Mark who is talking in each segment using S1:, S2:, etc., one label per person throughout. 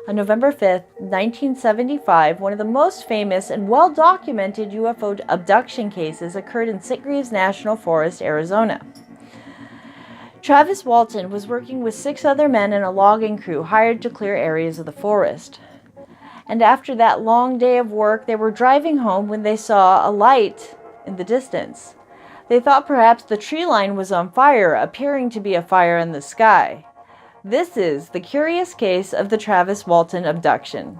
S1: On November 5th, 1975, one of the most famous and well-documented UFO abduction cases occurred in Sitgreaves National Forest, Arizona. Travis Walton was working with 6 other men and a logging crew hired to clear areas of the forest. And after that long day of work, they were driving home when they saw a light in the distance. They thought perhaps the tree line was on fire, appearing to be a fire in the sky. This is the curious case of the Travis Walton abduction.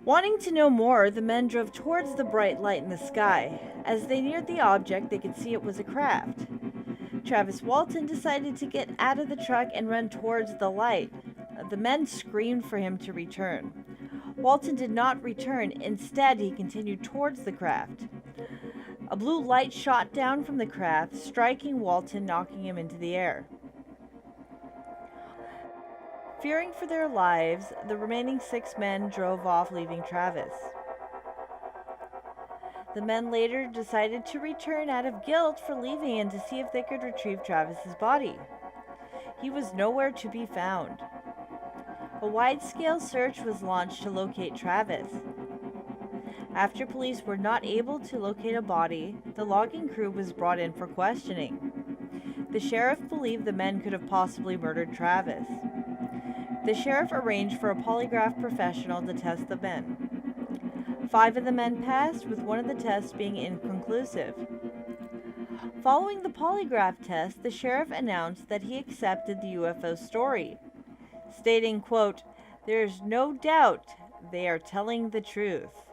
S1: Wanting to know more, the men drove towards the bright light in the sky. As they neared the object, they could see it was a craft. Travis Walton decided to get out of the truck and run towards the light. The men screamed for him to return. Walton did not return. Instead, he continued towards the craft. A blue light shot down from the craft, striking Walton, knocking him into the air. Fearing for their lives, the remaining 6 men drove off, leaving Travis. The men later decided to return out of guilt for leaving and to see if they could retrieve Travis's body. He was nowhere to be found. A wide-scale search was launched to locate Travis. After police were not able to locate a body, the logging crew was brought in for questioning. The sheriff believed the men could have possibly murdered Travis. The sheriff arranged for a polygraph professional to test the men. 5 of the men passed, with one of the tests being inconclusive. Following the polygraph test, the sheriff announced that he accepted the UFO story, stating, quote, "There is no doubt they are telling the truth."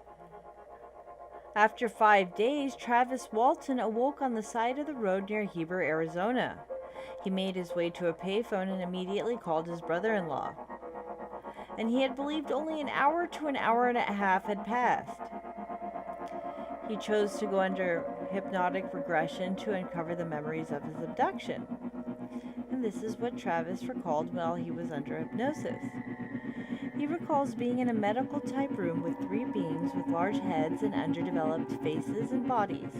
S1: After 5 days, Travis Walton awoke on the side of the road near Heber, Arizona. He made his way to a payphone and immediately called his brother-in-law. And he had believed only an hour to an hour and a half had passed. He chose to go under hypnotic regression to uncover the memories of his abduction. And this is what Travis recalled while he was under hypnosis. He recalls being in a medical-type room with 3 beings with large heads and underdeveloped faces and bodies.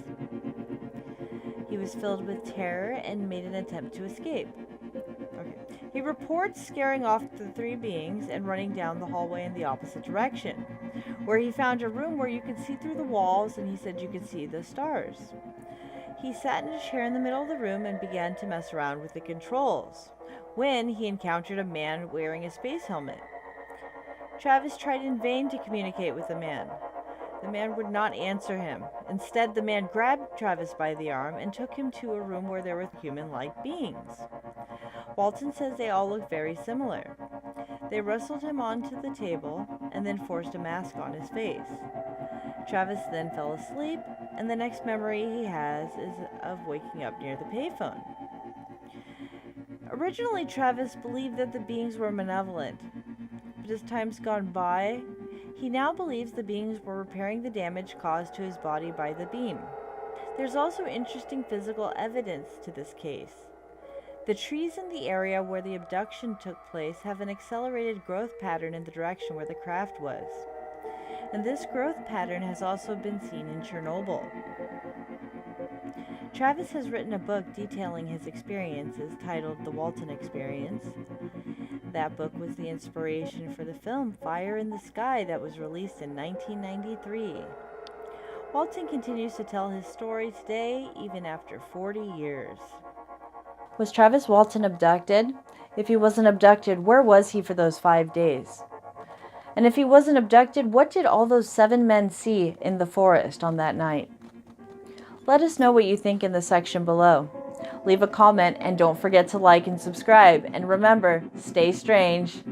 S1: He was filled with terror and made an attempt to escape. He reports scaring off the 3 beings and running down the hallway in the opposite direction, where he found a room where you could see through the walls, and he said you could see the stars. He sat in a chair in the middle of the room and began to mess around with the controls, when he encountered a man wearing a space helmet. Travis tried in vain to communicate with the man. The man would not answer him. Instead, the man grabbed Travis by the arm and took him to a room where there were human-like beings. Walton says they all looked very similar. They wrestled him onto the table and then forced a mask on his face. Travis then fell asleep, and the next memory he has is of waking up near the payphone. Originally, Travis believed that the beings were malevolent, but as time's gone by, he now believes the beings were repairing the damage caused to his body by the beam. There's also interesting physical evidence to this case. The trees in the area where the abduction took place have an accelerated growth pattern in the direction where the craft was. And this growth pattern has also been seen in Chernobyl. Travis has written a book detailing his experiences titled The Walton Experience. That book was the inspiration for the film Fire in the Sky that was released in 1993. Walton continues to tell his story today, even after 40 years. Was Travis Walton abducted? If he wasn't abducted, where was he for those 5 days? And if he wasn't abducted, what did all those 7 men see in the forest on that night? Let us know what you think in the section below. Leave a comment and don't forget to like and subscribe. And remember, stay strange.